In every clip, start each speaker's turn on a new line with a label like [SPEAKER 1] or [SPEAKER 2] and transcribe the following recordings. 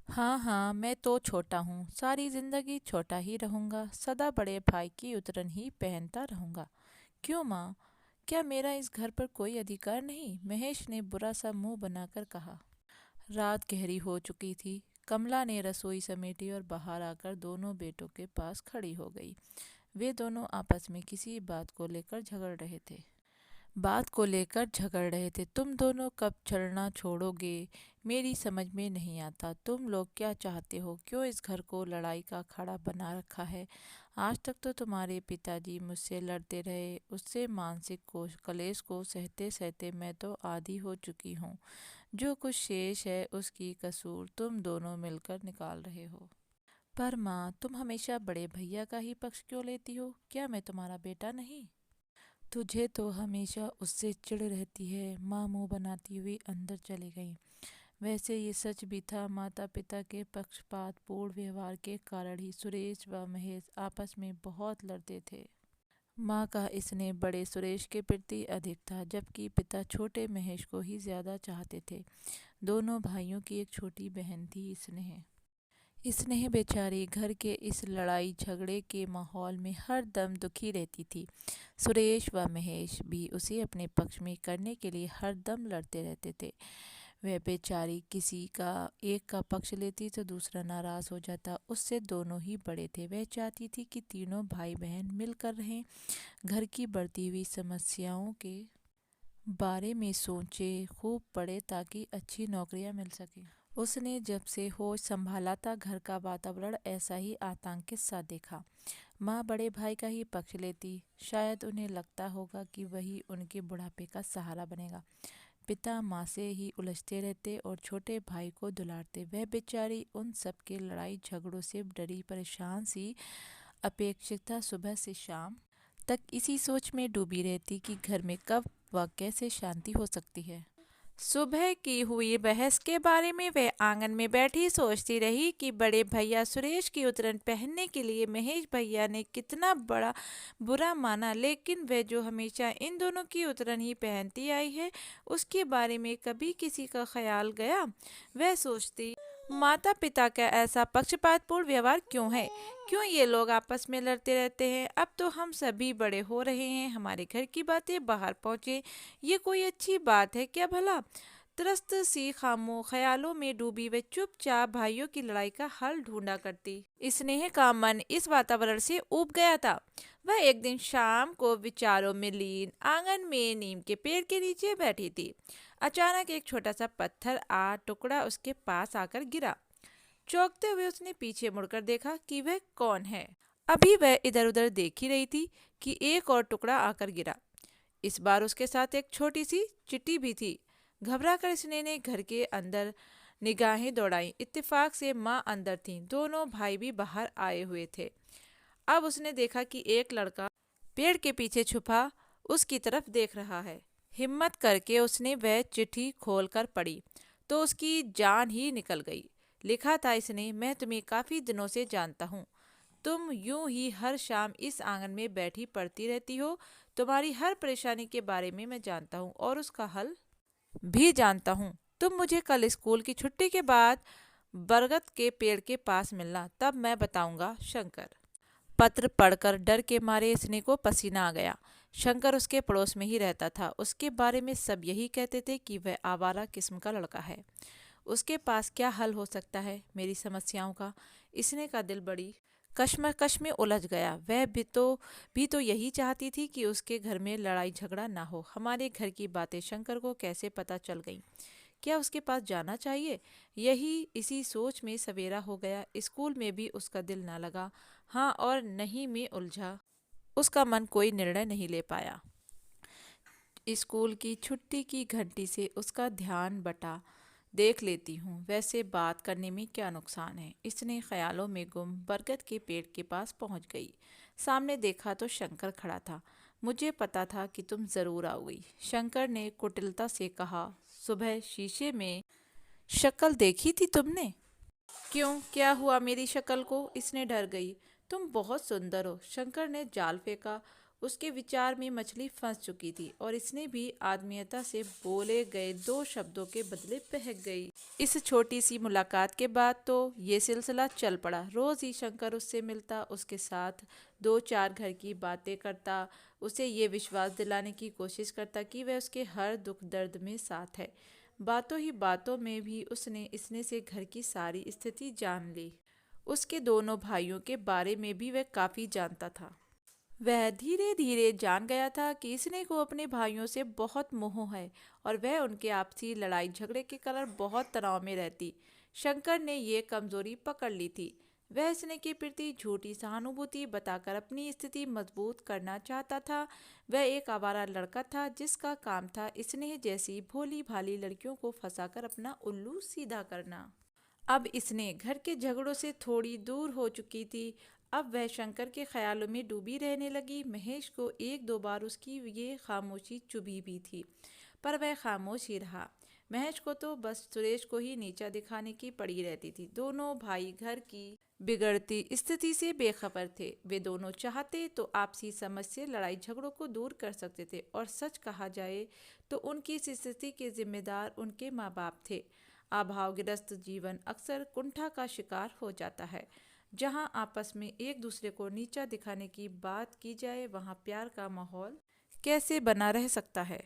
[SPEAKER 1] हाँ हाँ, मैं तो छोटा हूँ, सारी जिंदगी छोटा ही रहूँगा, सदा बड़े भाई की उतरन ही पहनता रहूँगा। क्यों माँ? क्या मेरा इस घर पर कोई अधिकार नहीं? महेश ने बुरा सा मुंह बनाकर कहा। रात गहरी हो चुकी थी। कमला ने रसोई समेटी और बाहर आकर दोनों बेटों के पास खड़ी हो गई। वे दोनों आपस में किसी बात को लेकर झगड़ रहे थे। तुम दोनों कब चलना छोड़ोगे? मेरी समझ में नहीं आता। तुम लोग क्या चाहते हो? क्यों इस घर को लड़ाई का अखाड़ा बना रखा है? आज तक तो तुम्हारे पिताजी मुझसे लड़ते रहे। उससे मानसिक कलेश को सहते सहते मैं तो आदी हो चुकी हूँ। जो कुछ शेष है उसकी कसूर तुम दोनों मिलकर निकाल रहे हो। पर माँ, तुम हमेशा बड़े भैया का ही पक्ष क्यों लेती हो? क्या मैं तुम्हारा बेटा नहीं? तुझे तो हमेशा उससे चिढ़ रहती है। माँ मुंह बनाती हुई अंदर चली गई। वैसे ये सच भी था, माता पिता के पक्षपात पूर्ण व्यवहार के कारण ही सुरेश व महेश आपस में बहुत लड़ते थे। माँ का स्नेह बड़े सुरेश के प्रति अधिक था, जबकि पिता छोटे महेश को ही ज्यादा चाहते थे। दोनों भाइयों की एक छोटी बहन थी स्नेह। स्नेह बेचारी घर के इस लड़ाई झगड़े के माहौल में हर दम दुखी रहती थी। सुरेश व महेश भी उसे अपने पक्ष में करने के लिए हर दम लड़ते रहते थे। वह बेचारी किसी का एक का पक्ष लेती तो दूसरा नाराज हो जाता। उससे दोनों ही बड़े थे। वह चाहती थी कि तीनों भाई बहन मिलकर रहें, घर की बढ़ती हुई समस्याओं के बारे में सोचे, खूब पढ़े ताकि अच्छी नौकरियां मिल सकें। उसने जब से होश संभाला था, घर का वातावरण ऐसा ही आतंकित सा देखा। माँ बड़े भाई का ही पक्ष लेती। शायद उन्हें लगता होगा कि वही उनके बुढ़ापे का सहारा बनेगा। पिता माँ से ही उलझते रहते और छोटे भाई को दुलारते। वह बेचारी उन सब के लड़ाई झगड़ों से डरी परेशान सी अपेक्षिता सुबह से शाम तक इसी सोच में डूबी रहती कि घर में कब व कैसे शांति हो सकती है। सुबह की हुई बहस के बारे में वह आंगन में बैठी सोचती रही कि बड़े भैया सुरेश की उतरन पहनने के लिए महेश भैया ने कितना बड़ा बुरा माना, लेकिन वह जो हमेशा इन दोनों की उतरन ही पहनती आई है, उसके बारे में कभी किसी का ख्याल गया? वह सोचती, माता पिता का ऐसा पक्षपातपूर्ण व्यवहार क्यों है? क्यों ये लोग आपस में लड़ते रहते हैं? अब तो हम सभी बड़े हो रहे हैं, हमारे घर की बातें बाहर पहुंचे, ये कोई अच्छी बात है क्या भला? त्रस्त सी खामो ख्यालों में डूबी वे चुपचाप भाइयों की लड़ाई का हल ढूंढा करती। स्नेह का मन इस वातावरण से ऊब गया था। वह एक दिन शाम को विचारों में लीन आंगन में नीम के पेड़ के नीचे बैठी थी। अचानक एक छोटा सा पत्थर टुकड़ा उसके पास आकर गिरा। चौंकते हुए उसने पीछे मुड़कर देखा कि वह कौन है। अभी वह इधर उधर देख ही रही थी कि एक और टुकड़ा आकर गिरा। इस बार उसके साथ एक छोटी सी चिट्ठी भी थी। घबरा कर स्नेह ने घर के अंदर निगाहें दौड़ाई। इत्तेफाक से माँ अंदर थीं, दोनों भाई भी बाहर आए हुए थे। अब उसने देखा कि एक लड़का पेड़ के पीछे छुपा उसकी तरफ देख रहा है। हिम्मत करके उसने वह चिट्ठी खोलकर पढ़ी तो उसकी जान ही निकल गई। लिखा था इसने, मैं तुम्हें काफी दिनों से जानता हूँ। तुम यूं ही हर शाम इस आंगन में बैठी पढ़ती रहती हो। तुम्हारी हर परेशानी के बारे में मैं जानता हूँ और उसका हल भी जानता हूँ। तुम मुझे कल स्कूल की छुट्टी के बाद बरगद के पेड़ के पास मिलना, तब मैं बताऊंगा। शंकर। पत्र पढ़कर डर के मारे स्नेह को पसीना आ गया। शंकर उसके पड़ोस में ही रहता था। उसके बारे में सब यही कहते थे कि वह आवारा किस्म का लड़का है। उसके पास क्या हल हो सकता है मेरी समस्याओं का? स्नेह का दिल बड़ी कश्मकश में उलझ गया। वह भी तो यही चाहती थी कि उसके घर में लड़ाई झगड़ा ना हो। हमारे घर की बातें शंकर को कैसे पता चल गईं? क्या उसके पास जाना चाहिए? यही इसी सोच में सवेरा हो गया। स्कूल में भी उसका दिल ना लगा। हाँ और नहीं में उलझा। उसका मन कोई निर्णय नहीं ले पाया। स्कूल की छुट्टी की घंटी से उसका ध्यान बटा। देख लेती हूँ, वैसे बात करने में क्या नुकसान है? इसने ख्यालों में गुम बरगद के पेड़ के पास पहुँच गई। सामने देखा तो शंकर खड़ा था। मुझे पता था कि तुम जरूर आओगी, शंकर ने कुटिलता से कहा। सुबह शीशे में शक्ल देखी थी तुमने? क्यों, क्या हुआ मेरी शक्ल को? इसने डर गई। तुम बहुत सुंदर हो, शंकर ने जाल फेंका। उसके विचार में मछली फंस चुकी थी और इसने भी आत्मीयता से बोले गए 2 शब्दों के बदले बहक गई। इस छोटी सी मुलाकात के बाद तो ये सिलसिला चल पड़ा। रोज ही शंकर उससे मिलता, उसके साथ 2-4 घर की बातें करता, उसे ये विश्वास दिलाने की कोशिश करता कि वह उसके हर दुख दर्द में साथ है। बातों ही बातों में भी उसने इसने से घर की सारी स्थिति जान ली। उसके दोनों भाइयों के बारे में भी वह काफ़ी जानता था। वह धीरे धीरे जान गया था कि इसने को अपने भाइयों से बहुत मोह है और वह उनके आपसी लड़ाई झगड़े के कारण बहुत तनाव में रहती। शंकर ने ये कमजोरी पकड़ ली थी। वह इसने के प्रति झूठी सहानुभूति बताकर अपनी स्थिति मजबूत करना चाहता था। वह एक आवारा लड़का था जिसका काम था स्नेह जैसी भोली भाली लड़कियों को फंसाकर अपना उल्लू सीधा करना। अब इसने घर के झगड़ों से थोड़ी दूर हो चुकी थी। अब वह शंकर के ख्यालों में डूबी रहने लगी। महेश को 1-2 बार उसकी ये खामोशी चुभी भी थी, पर वह खामोश ही रहा। महेश को तो बस सुरेश को ही नीचा दिखाने की पड़ी रहती थी। दोनों भाई घर की बिगड़ती स्थिति से बेखबर थे। वे दोनों चाहते तो आपसी समझ से लड़ाई झगड़ों को दूर कर सकते थे और सच कहा जाए तो उनकी इस स्थिति के जिम्मेदार उनके माँ बाप थे। अभावग्रस्त जीवन अक्सर कुंठा का शिकार हो जाता है। जहां आपस में एक दूसरे को नीचा दिखाने की बात की जाए, वहां प्यार का माहौल कैसे बना रह सकता है।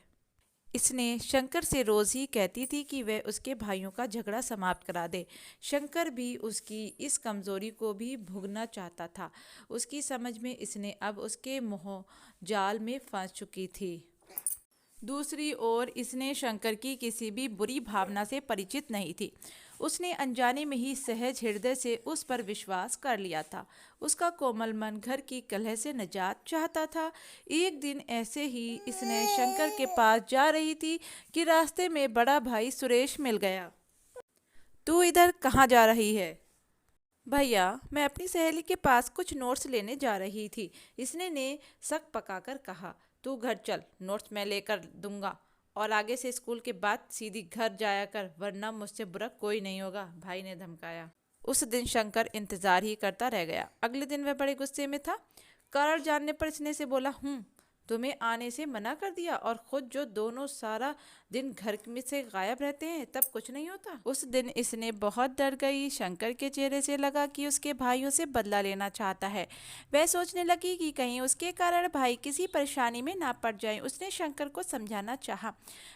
[SPEAKER 1] इसने शंकर से रोज ही कहती थी कि वह उसके भाइयों का झगड़ा समाप्त करा दे। शंकर भी उसकी इस कमजोरी को भी भुगतना चाहता था। उसकी समझ में इसने अब उसके मोह जाल में फंस चुकी थी। दूसरी ओर इसने शंकर की किसी भी बुरी भावना से परिचित नहीं थी। उसने अनजाने में ही सहज हृदय से उस पर विश्वास कर लिया था। उसका कोमल मन घर की कलह से निजात चाहता था। एक दिन ऐसे ही इसने शंकर के पास जा रही थी कि रास्ते में बड़ा भाई सुरेश मिल गया। तू इधर कहाँ जा रही है? भैया, मैं अपनी सहेली के पास कुछ नोट्स लेने जा रही थी, इसने ने शक पकाकर कहा। तू घर चल, नोट्स मैं लेकर दूंगा और आगे से स्कूल के बाद सीधी घर जाया कर, वरना मुझसे बुरा कोई नहीं होगा, भाई ने धमकाया। उस दिन शंकर इंतजार ही करता रह गया। अगले दिन वह बड़े गुस्से में था। कारण जानने पर इसने से बोला, तुम्हें आने से मना कर दिया और खुद जो दोनों सारा दिन घर में से गायब रहते हैं, तब कुछ नहीं होता। उस दिन इसने बहुत डर गई। शंकर के चेहरे से लगा कि उसके भाइयों से बदला लेना चाहता है। वह सोचने लगी कि कहीं उसके कारण भाई किसी परेशानी में ना पड़ जाए। उसने शंकर को समझाना चाहा,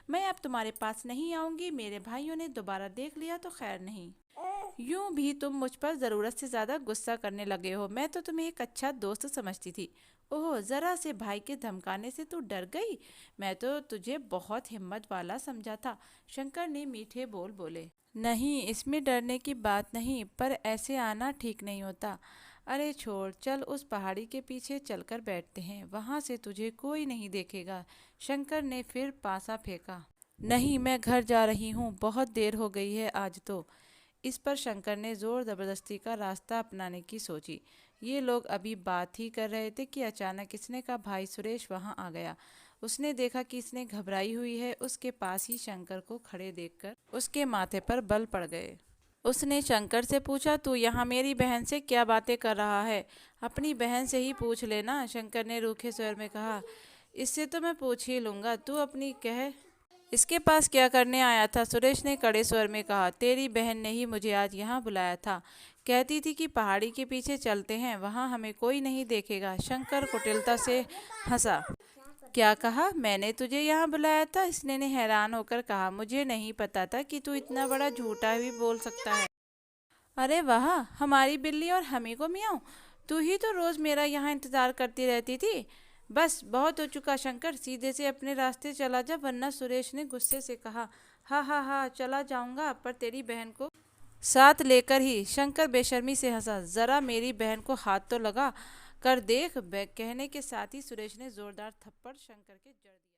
[SPEAKER 1] मैं अब तुम्हारे पास नहीं आऊंगी, मेरे भाइयों ने दोबारा देख लिया तो खैर नहीं। यूं भी तुम मुझ पर ज़रूरत से ज़्यादा गुस्सा करने लगे हो। मैं तो तुम्हें एक अच्छा दोस्त समझती थी। ओह, ज़रा से भाई के धमकाने से तू डर गई? मैं तो तुझे बहुत हिम्मत वाला समझा था, शंकर ने मीठे बोल बोले। नहीं, इसमें डरने की बात नहीं, पर ऐसे आना ठीक नहीं होता। अरे छोड़, चल उस पहाड़ी के पीछे चलकर बैठते हैं, वहाँ से तुझे कोई नहीं देखेगा। शंकर ने फिर पासा फेंका। नहीं, मैं घर जा रही हूँ, बहुत देर हो गई है आज तो। इस पर शंकर ने जोर जबरदस्ती का रास्ता अपनाने की सोची। ये लोग अभी बात ही कर रहे थे कि अचानक इसने का भाई सुरेश वहां आ गया। उसने देखा कि इसने घबराई हुई है। उसके पास ही शंकर को खड़े देखकर उसके माथे पर बल पड़ गए। उसने शंकर से पूछा, तू यहाँ मेरी बहन से क्या बातें कर रहा है? अपनी बहन से ही पूछ लेना, शंकर ने रूखे स्वर में कहा। इससे तो मैं पूछ ही लूँगा, तू अपनी कह। इसके पास क्या करने आया था? सुरेश ने कड़े स्वर में कहा। तेरी बहन ने ही मुझे आज यहाँ बुलाया था, कहती थी कि पहाड़ी के पीछे चलते हैं, वहाँ हमें कोई नहीं देखेगा। शंकर कुटिलता से हंसा। क्या कहा? मैंने तुझे यहाँ बुलाया था? इसने ने हैरान होकर कहा। मुझे नहीं पता था कि तू इतना बड़ा झूठा भी बोल सकता है। अरे वाह, हमारी बिल्ली और हमी को मियाऊं, तू ही तो रोज मेरा यहाँ इंतजार करती रहती थी। बस बहुत हो चुका शंकर, सीधे से अपने रास्ते चला जा, वरना। सुरेश ने गुस्से से कहा। हाँ हाँ हाँ, चला जाऊंगा, पर तेरी बहन को साथ लेकर ही। शंकर बेशर्मी से हंसा। जरा मेरी बहन को हाथ तो लगा कर देख। कहने के साथ ही सुरेश ने जोरदार थप्पड़ शंकर के जड़ दिया।